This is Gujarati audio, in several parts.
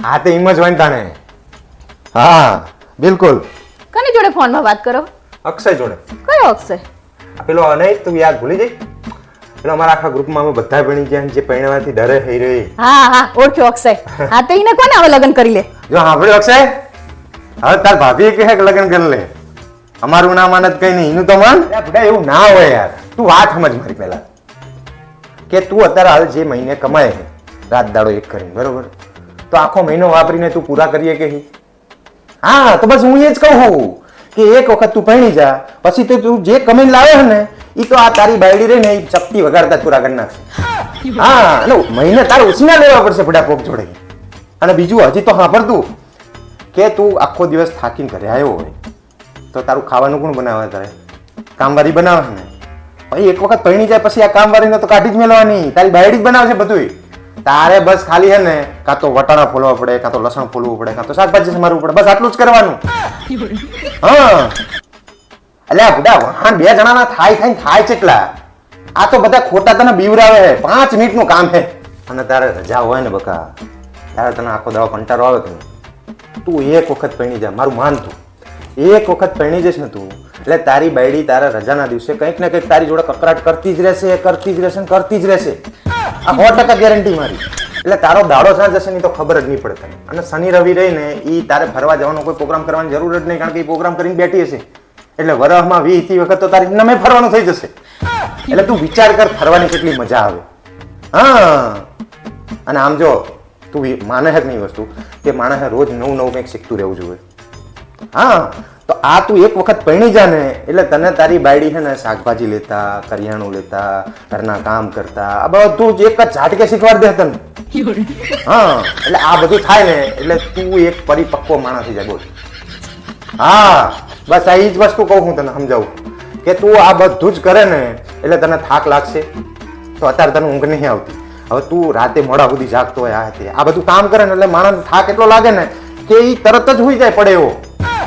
હા તે એમ જ હોય ને તાણે. હા બિલકુલ. કોની જોડે ફોનમાં વાત કરો? અક્ષય જોડે. કયો અક્ષય? આ પેલો નહીં તું યાદ ભૂલી જઈ. પેલો અમારા આખા ગ્રુપમાં અમે બધા ભણી ગયા જે પરણવાથી ડરે થઈ રહી. હા ઓળખ્યો અક્ષય. હા તો એને કોને હવે લગ્ન કરી લે? જો સાંભળ્યું અક્ષય, હવે તાર ભાભી કહે કે લગ્ન કરી લે. અમારું ના માનત કઈ નહીં, એનું તો માન. બધા એવું ના હોય યાર. તું વાત સમજ મારી પહેલા કે તું અત્યારે હાલ જે મહિને કમાય છે રાત દાડો એક કરીને, બરોબર, તો આખો મહિનો વાપરીને તું પૂરા કરીએ કે નહીં? હા તો બસ હું એ જ કહું છું કે એક વખત તું પરણી જા, પછી તો તું જે કમાઈને લાવે છે ને એ તો આ તારી બાયડી રહી ને એ ચપટી વગાડતા પૂરા કરી નાખશે. હા અને મહિને તારે ઉછીના લેવા પડશે બધા કોક જોડે. અને બીજું હજી તો સાંભળતું કે તું આખો દિવસ થાકીને ઘરે આવ્યો હોય તો તારું ખાવાનું કોણ બનાવે? તારે કામવાળી બનાવે ને. ભાઈ એક વખત પરણી જાય પછી આ કામવાળીને તો કાઢી જ મેળવાની, તારી બાયડી જ બનાવશે બધું. તારે બસ ખાલી હે ને કાં તો વટાણા ફોલવા પડે, કાં તો લસણ ફોલવું પડે, કાં તો શાકભાજી સમારવું પડે, બસ આટલું જ કરવાનું. હા અલ્યા બુડા વાહન બે જણાના થાય કેટલા? આ તો બધા ખોટા તને બીવરાવે. 5 મિનિટનું કામ છે અને તારે રજા હોય ને બકા, તારે તને આખો દાડો કંટાળો આવે કે તું એક વખત પરણી જા. મારું માન તું એક વખત પરણી જઈશ ને તું એટલે તારી બાયડી તારા રજાના દિવસે કંઈક ને કંઈક તારી જોડે કકરાટ કરતી જ રહેશે. આ 100% ગેરંટી મારી. એટલે તારો દાડો ક્યાં જશે ની તો ખબર જ નહીં પડે તને. અને શનિ રવિ રહીને એ તારે ફરવા જવાનો કોઈ પ્રોગ્રામ કરવાની જરૂર જ નહીં, કારણ કે એ પ્રોગ્રામ કરીને બેઠી હશે એટલે વરસમાં 20 વખત તો તારી નમે ફરવાનું થઈ જશે. એટલે તું વિચાર કર ફરવાની કેટલી મજા આવે. હા અને આમ જો તું માને જ નહીં વસ્તુ કે માણસે રોજ નવું કંઈક શીખતું રહેવું જોઈએ. હા તો આ તું એક વખત પરણી જા ને એટલે તને તારી બાયડી છે ને શાકભાજી લેતા, કરિયાણું લેતા, ઘરના કામ કરતા, આ બધું જ એક જ ઝાટકે શીખવાડ દે તને. હા એટલે આ બધું થાય ને એટલે તું એક પરિપક્વ માણસ થઈ જાય. બોલ. હા બસ આ જ વસ્તુ કહું હું તને સમજાવું કે તું આ બધું જ કરે ને એટલે તને થાક લાગશે તો અત્યારે તને ઊંઘ નહીં આવતી. હવે તું રાતે મોડા સુધી જાગતો હોય આ બધું કામ કરે ને એટલે માણસ થાક એટલો લાગે ને કે એ તરત જ હુઈ જાય પડે એવો,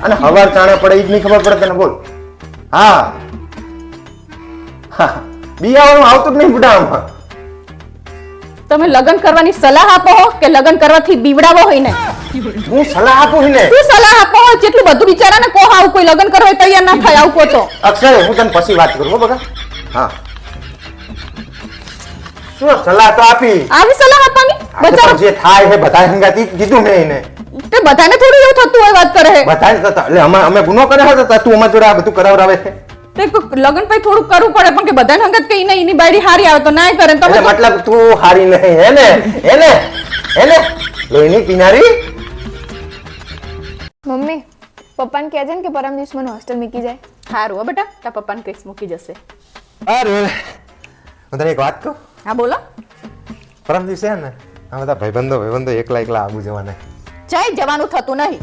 અને હવાર ચાણે પડે એ જ નહીં ખબર પડે તને. બોલ. હા બિયાવાનું આવતું જ નહીં બુડા આમાં. તમે લગ્ન કરવાની સલાહ આપો કે લગ્ન કરવાથી બીવડાવો હોય ને? હું સલાહ આપું ને. શું સલાહ આપો? જેટલું બધું વિચારા ને કહો. આવું કોઈ લગ્ન કરવા તૈયાર ના થાય આવું કહો તો. અક્ષય હું તને પછી વાત કરું હો બગા. હા શું સલાહ તો આપી. આવી સલાહ આપવાની? બચારો જે થાય છે બધા હંગાતી કીધું મેં એને. તે બધાને થોડું એવું થતું હોય વાત કરે છે. બધાને થતા એટલે અમે ગુનો કર્યો હતો તું અમાર જોડે આ બધું કરાવરાવે છે. તે લગ્ન પછી થોડું કરવું પડે પણ કે બધાને હંગત કઈ નહીં એની બાયડી હારી આવે તો નાય કરે. તમે મતલબ તું હારી નહીં હે ને લોહીની કિનારી. મમ્મી પપ્પાને કહેજે ને કે પરમ દિવસ મને હોસ્ટેલ મૂકી જાય. હારું હો બેટા, તારા પપ્પાને કઈસ મૂકી જશે. અરે હું તને એક વાત કહું. હા બોલો. પરમ દિવસે ને આ બધા ભાઈબંધો એકલા આબુ જવાના. જય જવાનું થતું નહીં.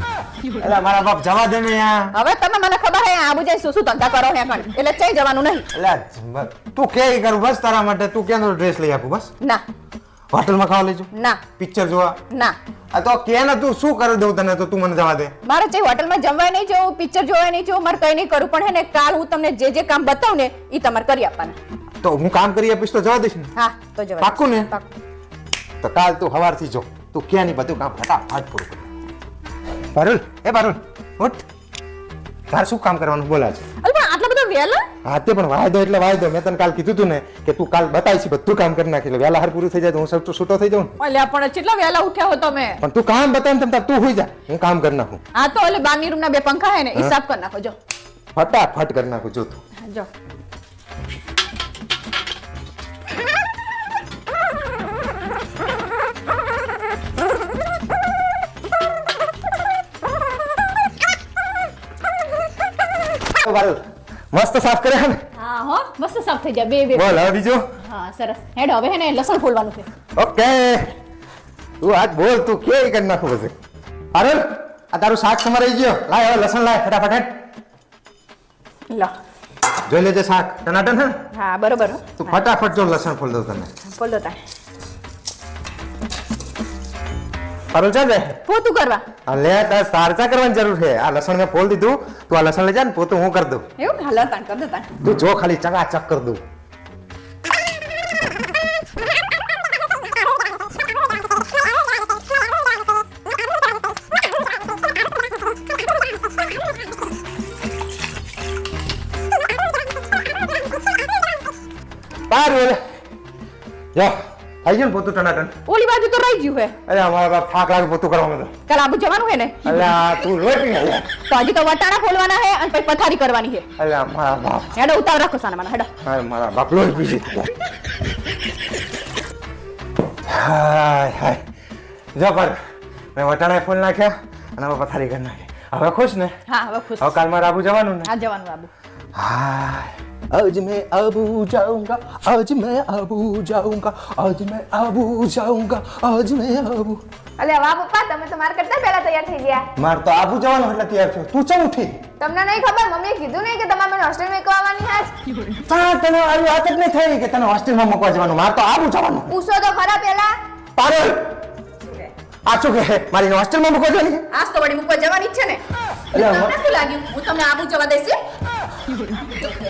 એટલે મારા બાપ જવા દે ને યાર. હવે તમે મને ખબર હે આબુ જઈ શું ધંધા કરો હે કણ એટલે જય જવાનું નહીં. એટલે તું કે કરું બસ તારા માટે. તું કેનો ડ્રેસ લઈ આપું બસ? ના. હોટલમાં ખાવા લઈ જાઉં? ના. પિક્ચર જોવા? ના. આ તો કે ને તું શું કરી દઉં તને તો તું મને જવા દે. મારે જઈ હોટલમાં જમવા નહીં જવું, પિક્ચર જોવા નહીં જવું, મારે કઈ નહીં કરવું. પણ હે ને કાલ હું તમને જે કામ બતાવું ને એ તમારે કરી આપવાના. તો હું કામ કરી આપીશ તો જવા દઈશ ને? હા તો જવા. પાક્કું ને? પાક્કું. તો કાલ તું સવારથી જો તું ક્યાં નહીં બધું કામ ફટાફટ પૂરું કર. પારુલ ઉઠ. તારે શું કામ કરવાનું બોલા છે? અરે પણ આટલા બધા વહેલા? હા તે પણ વાયદો એટલે વાયદો. મેં તને કાલ કીધું તું ને કે તું કાલ બતાવીશ બધું કામ કરી નાખી. એટલે વહેલા હાર પૂરું થઈ જાય તો હું સૌ છૂટો થઈ જાઉં. અલ્યા પણ કેટલા વહેલા ઉઠ્યા હો તમે? પણ તું કામ બતાવ ને તું હોઈ જા, હું કામ કરી નાખું. હા તો ઓલે બારની રૂમના 2 પંખા હે ને હિસાબ કરી નાખો. જો ફટાફટ કરી નાખું જો તું. જો મસ્ત સાફ કર્યા ને? હા હો મસ્ત સાફ થઈ જાય. બે બોલ હવે બીજું. હા સરસ. હેડ હવે હે ને લસણ ફોલવાનું છે. ઓકે તું આજ બોલ તું કે કરી નાખું પછી. અરે આ તારું શાક સમારાઈ ગયો. લાય હવે લસણ લાય ફટાફટ હેડ. લો જોઈ લેજે શાક ટનાટન હે. હા બરોબર. તું ફટાફટ જો લસણ ફોલ દઉં તને. ફોલ દો તાર. પારુલ ચાલ દે પોતું કરવા. લે તાર સારચા કરવાની જરૂર છે. આ લસણ મેં ફોલ દીધું, તું આ લસણ લઈ જા ને પોતું હું કરી દઉં. એવું હાલ તાણ કર દે તાણ. તું જો ખાલી ચકાચક કરી દઉં. હારું ઓલે જા આવી ગયું ને પોતું ટનાટન ઓલી બાજુ તો રહી ગયું હે. અરે અમારા બાપ થાક લાગે પોતું કરવામાં તો કાલ આબુ જવાનું હે ને અલ્યા તું લોહી પી ગયા તો હજી તો વટાણા ખોલવાના હે અને પછી પથારી કરવાની હે. અલ્યા મારા બાપ હેડો ઉતાવ રાખો સાના હેડો. અરે મારા બાપ લોહી પી ગયા હાય હાય જો પર મેં વટાણા ફૂલ નાખ્યા અને હવે પથારી કરી નાખી હવે ખુશ ને હા હવે ખુશ. હવે કાલ મારે આબુ જવાનું ને હા જવાનું આબુ. हाय आज मैं अबू जाऊंगा आज मैं अबू जाऊंगा आज मैं अबू जाऊंगा आज मैं अबू અલે વાહ પપ્પા તમે તો માર કરતા પહેલા તૈયાર થઈ ગયા. मार तो आबू जवान એટલે તૈયાર થયો તું ચમ ઉઠી તમને નહીં ખબર મમ્મીએ કીધું નહીં કે તમારે મને હોસ્ટેલ મેકવા આવવાની આજ. તા તને આવી વાત જ નહીં થઈ કે તને હોસ્ટેલમાં મૂકવા જવાનું માર તો આબુ જવાનું પૂછો તો ખરા પહેલા. પાગલ આ શું કહે મારી હોસ્ટેલમાં મૂકવા જવાની આજ તો વળી મૂકવા જવાની જ છે ને. અલ્યા, તમને શું લાગ્યું હું તમને આબુ જવા દઈશ?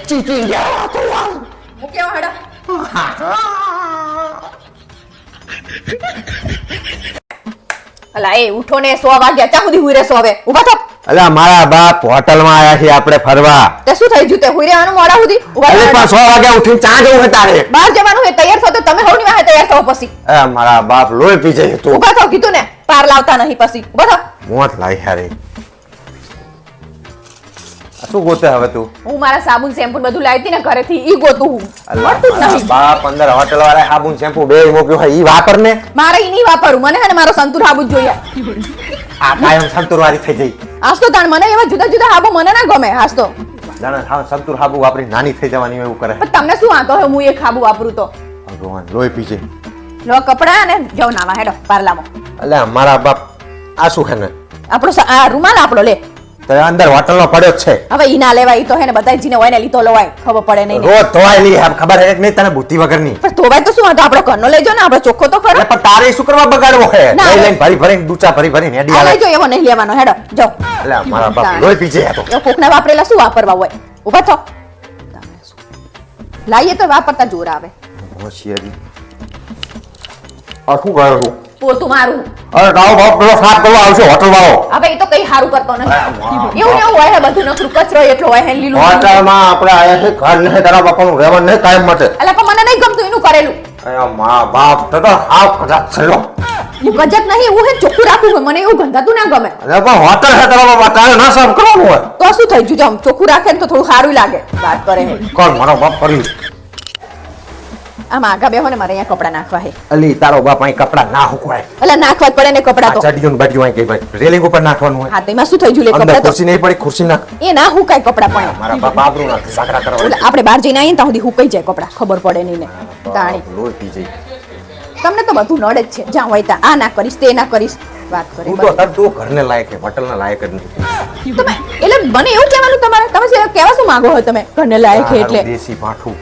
ચીટી ગયા તો મૂકે હેડો. અલા એ ઉઠો ને 100 વાગ્યા ચા સુધી હુઈ રહેશો હવે ઊભા થો. અલ્યા મારા બાપ હોટલમાં આયા છે આપણે ફરવા તે શું થઈ ગયું તે હુઈ રહેવાનું મોડા સુધી ઊભા અરે થો. પણ 100 વાગ્યા ઉઠીને ચા જવું હે તારે બહાર જવાનું હે તૈયાર થો તો તમે હોની વાહે તૈયાર થો પછી અરે મારા બાપ લોહી પી જાય તું ઊભા થો કીધું ને પાર લાવતા નહીં પછી ઊભા થો. મોત લાઈ હારે આ શું ગોતે હવે તું હું મારા સાબુન શેમ્પૂ બધું લાવી હતી ને ઘરેથી ઈ ગોતું હું મળતું જ નહીં. બાપ અંદર હોટલ વાળા સાબુન શેમ્પુ બે મૂક્યું હોય ઈ વાપર ને મારે ઈ નહીં વાપરવું મને હે ને મારો સંતુર સાબુ જ જોઈએ. આ કાયમ સંતુર વાળી થઈ જઈ આજ તો તાણ મને એવા જુદા જુદા સાબુ મને ના ગમે આજ તો. જાણે સંતુર સાબુ વાપરી નાની થઈ જવાની એવું કરે પણ તમને શું વાંધો હે હું એક સાબુ વાપરું તો. ભગવાન લોહી પી જાય લો કપડા ને જાવ નાવા હેડો પાર્લામાં. અલ્યા મારા બાપ આ શું હે ને આપણો આ રૂમાલ આપણો લે તો અંદર હોટલ નો પડ્યો જ છે હવે ઈ ના લેવાય ઈ તો હે ને બધા જીને હોય ને લીધો લવાય ખબર પડે નહીં ને. રોજ ધોવાય લી ખબર હે કે નહીં તને બુદ્ધિ વગરની પણ ધોવાય તો શું વાંધો આપણો ઘરનો લેજો ને આપણો ચોખ્ખો તો ખરો. અરે પણ તારે શું કરવા બગાડવો હે ના, લઈ લઈને ભરી ભરીને ડૂચા ભરી ભરીને હેડી આ આવે લેજો એવો નહીં લેવાનો હેડો જાઓ. અલ્યા મારા બાપ લોહી પી જાય આ તો એ કોકના વાપરેલા શું વાપરવા હોય ઊભા થો. લાઈએ તો વાપરતા જોર આવે. હોશિયારી આ શું કરે તું પોતું મારું અરે તારો બાપ પેલો સાફ કરવા આવશે હોટલ વાળો હવે ઈ તો કઈ સારું કરતો નથી. એવું ને એવું હોય હે બધું નકરું કચરો એટલો હોય હે લીલું હોટલમાં આપણે આયા છે ઘર નહીં તારા બાપાનું રહેવાનું નહીં કાયમ માટે અલા પણ મને નહીં ગમતું એનું કરેલું. અરે મા બાપ તો હાવ કદાચ છેલ્લો હું ગજત નહીં એવું હે ચોખ્ખું રાખવું હોય મને એવું ગંધાતું ના ગમે. અરે પણ હોટલ છે તારા બાપા તારે ના સાફ કરવાનું હોય તો શું થઈ ગયું આમ ચોખ્ખું રાખે ને તો થોડું સારું લાગે વાત કરે હે. કોણ મારો બાપ કરી આમ આગા બેહો ને મારે અહીંયા કપડા નાખવા હે. અલી તારો બાપ અહીં કપડા ના હુકવાય અલા નાખવા જ પડે ને કપડા તો. ચડીયું ને બાટીયું અહીં કઈ ભાઈ રેલિંગ ઉપર નાખવાનું હોય હા તો એમાં શું થઈ ગયું લે અંદર કપડા તો ખુરશી નહીં પડી ખુરશી નાખ એ ના હુકાય કપડા પણ મારા બાપ આબરૂ નાખ સાકરા કરવા ઓલા આપણે બહાર જઈને આવીએ ને ત્યાં સુધી હુકાઈ જાય કપડા ખબર પડે નહીં ને તાણી લોહી પી જાય તમને તો બધું નડે જ છે જ્યાં હોય ત્યાં આ ના કરીશ તે ના કરીશ વાત કરે તું તો તાર તું ઘરને લાયક છે હોટલના લાયક જ નથી તમે એટલે મને એવું કહેવાનું તમારે તમે કેવા શું માંગો છો તમે ઘરને લાયક છે એટલે દેશી પાઠું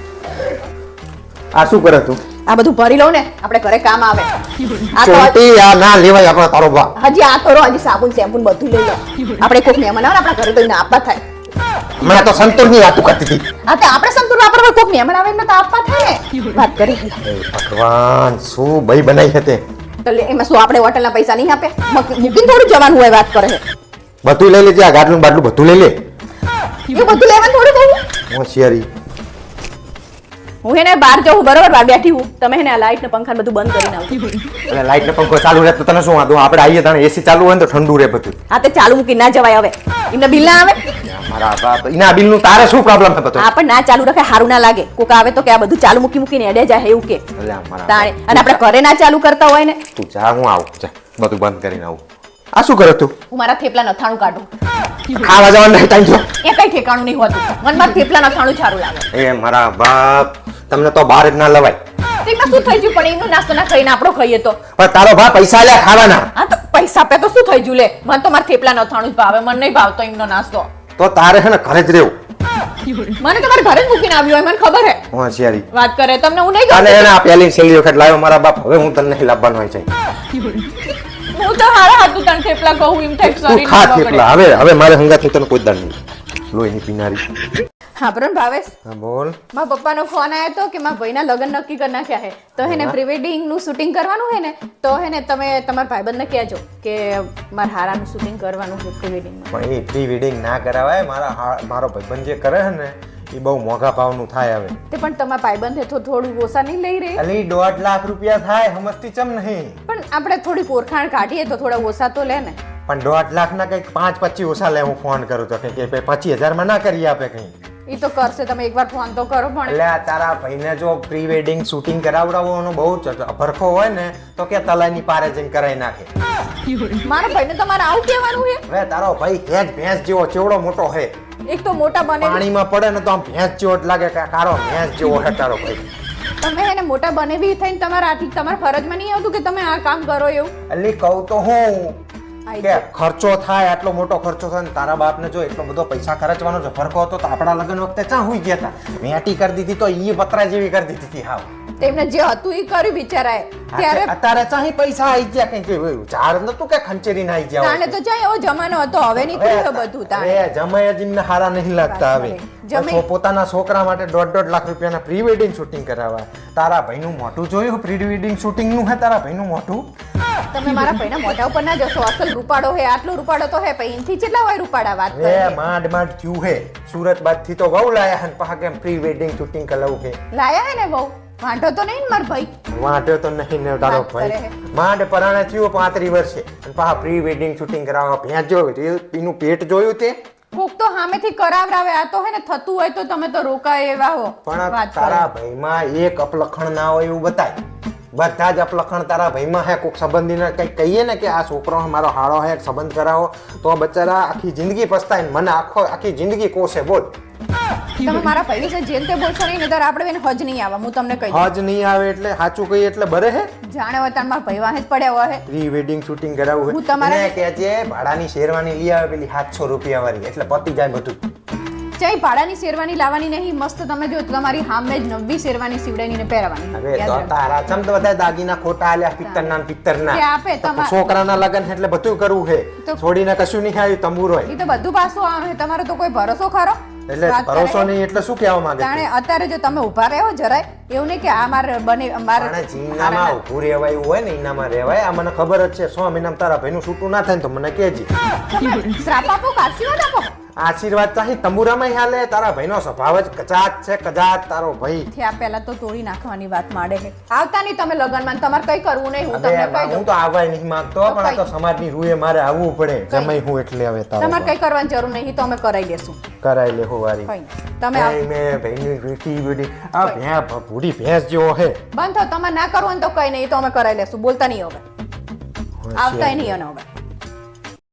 આ શું કરે તું આ બધું ભરી લઉં ને આપણે ઘરે કામ આવે આ તો ચોટી આ ના લેવાય આપણો તારો બાપ હજી આ તો હજી સાબુન શેમ્પૂ ને બધું લઈ લો આપણે કોક મહેમાન આવે ને આપણા ઘરે તો એને આપવા થાય હમણાં તો સંતોષની વાતું કરતી હતી આ તો આપણે સંતુર વાપરવા કોક મહેમાન આવે ને તો આપવા થાય ને વાત કરી ભગવાન શું બઈ બનાવી છે તે તો એમાં શું આપણે હોટલના પૈસા નહીં આપે મૂકીને થોડું જવાનું હોય વાત કરે બધું લઈ લેજે આ ગાડલું બાટલું બધું લઈ લે એ બધું લેવાનું થોડું કહું હોશિયારી હું એને બહાર જાઉં બરોબર બહાર બેઠી હું તમે એને આ લાઈટ ને પંખા બધું બંધ કરીને આવતી એટલે લાઈટ ને પંખો ચાલુ રહે તો તને શું વાંધો આપણે આવીએ તાણે એસી ચાલુ હોય ને તો ઠંડુ રહે બધું હા તે ચાલુ મૂકી ના જવાય હવે એમને બિલ ના આવે મારા બાપ એના બિલનું તારે શું પ્રોબ્લેમ છે બધો આ પણ ના ચાલુ રાખે સારું ના લાગે કોક આવે તો કે આ બધું ચાલુ મૂકીને એડે જાય એવું કે એટલે મારા તાણે અને આપણે ઘરે ના ચાલુ કરતા હોય ને તું જા હું આવું જા બધું બંધ કરીને આવું આ શું કરે તું હું મારા થેપલા નથાણું કાઢું ખાવા જવાનું નહીં ટાઈમ એ કઈ ઠેકાણું નહીં હોતું મને મારા થેપલા નથાણું સારું લાગે એ મારા બાપ તમને તો બહાર જ ના લવાય એમાં શું થઈ ગયું પણ એમનો નાસ્તો ના ખાઈને આપણો ખાઈએ તો પણ તારો ભાઈ પૈસા લે ખાવાના હા તો પૈસા આપે તો શું થઈ ગયું લે મને તો મારા થેપલા નથાણું જ ભાવે મને નહીં ભાવતો એમનો નાસ્તો તો તારે છે ને ઘરે જ રહેવું મને તો મારા ઘરે જ મૂકીને આવ્યો હોય મને ખબર હે હોશિયારી વાત કરે તમને હું નહીં અને ગમતું એને આ પહેલી છેલ્લી વખત લાવ્યો મારા બાપ હવે હું તને નહીં લાવવાનો હોય છે હું તો હારા હાથું તને થેપલા કહું એમ થાય તું ખા થેપલા હવે મારે હંગાથી તને કોઈ દાન નહીં લોહીની પીનારી હા પણ ભાવેશ હા બોલ મારા પપ્પાનો ફોન આવ્યો હતો કે મારા ભાઈના લગ્ન નક્કી કરી નાખ્યા છે તો હે ને પ્રી વેડિંગ નું શૂટિંગ કરવાનું છે ને તો હે ને તમે તમારા ભાઈબંધને કહેજો કે મારા હારાનું શૂટિંગ કરવાનું છે પ્રી વેડિંગમાં પણ એની પ્રી વેડિંગ ના કરાવાય મારો ભાઈબંધ જે કરે છે ને એ બહુ મોંઘા ભાવનું થાય હવે. તે પણ તમારા ભાઈબંધે તો થોડું ઓછા નહીં લઈ રહે અલી 1.5 લાખ રૂપિયા થાય સમજતી ચમ નહીં. પણ આપણે થોડી ઓળખાણ કાઢીએ તો થોડા ઓછા તો લે ને. પણ 1.5 લાખના કંઈક 5-25 ઓછા લે હું ફોન કરું તો કંઈક 25,000 માં ના કરી આપે કંઈ. એ તો કરશે, તમે એકવાર ફોન તો કરો. પણ એટલે આ તારા ભાઈને જો પ્રી વેડિંગ શૂટિંગ કરાવડાવવાનો બહુ ભરખો હોય ને તો કે તલાઈની પારે જઈને કરાવી નાખે. મારા ભાઈને તમારે આવું કહેવાનું છે? હવે તારો ભાઈ હેજ ભેંસ જેવો ચેવડો મોટો હે. એક તો મોટા બને પાણીમાં પડે ને તો આમ ભેંસ જેવો જ લાગે કે કારો ભેંસ જેવો હે તારો ભાઈ. તમે એને મોટા બનેવી થઈને તમારા ફરજમાં નહીં આવતું કે તમે આ કામ કરો એવું? અલી કહું તો હું આઈ કે ખર્ચો થાય, આટલો મોટો ખર્ચો થાય ને તારા બાપને જો એટલો બધો પૈસા ખર્ચવાનો છે ફરકો હતો તો આપણા લગ્ન વખતે ચા હુઈ ગયા હતા. મેટી કરી દીધી તો ઈ પતરા જેવી કરી દીધી હતી હાવ. તેમને જે હતું એ કર્યું બિચારાએ. ત્યારે અત્યારે ચાહી પૈસા આવી ગયા કઈ ઝાડ નતું કે ખંચેરી ના આવી ગયા તાણે તો ચાહે એવો જમાનો હતો, હવે નહીં થયું બધું તાણે. એ જમાય જ એમને હારા નહીં લાગતા હવે. જમાઈ- પોતાના છોકરા માટે 1.5 લાખ રૂપિયાના પ્રી વેડિંગ શૂટિંગ કરાવવા. તારા ભાઈનું મોઢું જોયું પ્રી વેડિંગ શૂટિંગ નું હે તારા ભાઈનું મોઢું? તમે મારા ભાઈના મોઢા ઉપર ના જશો. અસલ રૂપાડો હે, આટલો રૂપાડો તો હે. પછી એનથી કેટલા હોય રૂપાડા વાત એ કરે? માંડ માંડ થયું હે. સુરત બાદ થી તો બહુ લાયા હે પાછા કેમ પ્રી વેડિંગ શૂટિંગ કરાવું હે. લાયા હે ને બહુ વાંઢો તો નહીં ને મારા ભાઈ? વાંઢો તો નહીં ને તારો વાત કરે ભાઈ. હે. માંડ પરાણે થયું 35 વર્ષે અને પાછા પ્રી વેડિંગ શૂટિંગ કરાવવા ભેંસ જોયું એનું પેટ જોયું તે. કોક તો સામેથી કરાવરાવે. આ તો હે ને થતું હોય તો તમે તો રોકાય એવા હો. પણ વાત કરે. તારા ભાઈમાં એક અપલખણ ના હોય એવું બતાય. બધા જ અપલખણ તારા ભાઈમાં હે. કોઈક સંબંધીને કંઈક કહીએ ને કે આ છોકરો મારો હાળો હે સંબંધ કરાવો તો બચારા આખી જિંદગી પસ્તાય ને મને આખી જિંદગી કોસે. બોલ તમે મારા ભાઈ વિશે જેમ તે બોલશો નહીં નહીતર આપણે બેન હજ નહીં આવે. હું તમને કહી દઉં. હજ નહીં આવે એટલે સાચું કહીએ એટલે બરે હે. જાણે હોય તાર મારા ભાઈ વાહે જ પડ્યા હોય. પ્રી વેડિંગ શૂટિંગ કરાવવું હું તમારા- એને કહેજે ભાડાની શેરવાની લઈ આવે પેલી 700 રૂપિયા વાળી એટલે પતી જાય બધું. ચાઈ ભાડાની શેરવાની લાવવાની નહીં. મસ્ત તમે જો તમારી સામે જ નવી શેરવાની સીવડાવીને હવે પહેરવાની. તો તારા ચમ તો બધા દાગીના ખોટા આલ્યા પિત્તરના ને પિત્તરના. કે આપે તો તમારે- છોકરાના લગન એટલે બધું કરવું હે. તો- છોડીને કશું નહીં ખાયું તંબુરો હોય એ તો બધું પાછું આવે. તમારો તો કોઈ ભરોસો ખરો? એટલે વાત કરે. ભરોસો નહીં એટલે શું કહેવા માંગે જાણે અત્યારે જો તમે ઊભા રહ્યો જરાય એવું નહીં કે આ મારે બને મારે પણ જીનામાં ઊભું રહેવાય એવું હોય ને એનામાં રહેવાય. આ મને ખબર જ છે 100 મહિનામાં તારા ભાઈનું છૂટું ના થાય ને તો મને કહેજે. તમે શ્રાપ આપો કે આશીર્વાદ આપો? આશીર્વાદ ચાહી તંબુરામાં હાલે. તારા ભાઈનો સ્વભાવ જ કચાત છે કજાત તારો ભાઈ. થયા પહેલા તો તોડી નાખવાની વાત માંડે છે. આવતા નહીં તમે લગનમાં. તમારે કઈ કરવું નહીં. હું તમને હવે કહી હું દઉં. તો આવવાય નહીં માંગતો પણ આ તો સમાજની રૂએ મારે આવવું પડે. જમાઈ હું એટલે હવે તારો તમારે કઈ કરવાની જરૂર નહીં. તો અમે કરાવી દેશું. કરાઈ લે હોવારી. કઈ નહીં. તમે આવ- ભાઈ મેં ભાઈની વીટી વીટી આ ભૂડી ભેંસ જેવો હે. બંધ થાવ. તમારે ના કરવું હોય ને તો કઈ નહીં. તો અમે કરાવી લેશું. બોલતા નહીં હવે. આવતા નહીં અને હવે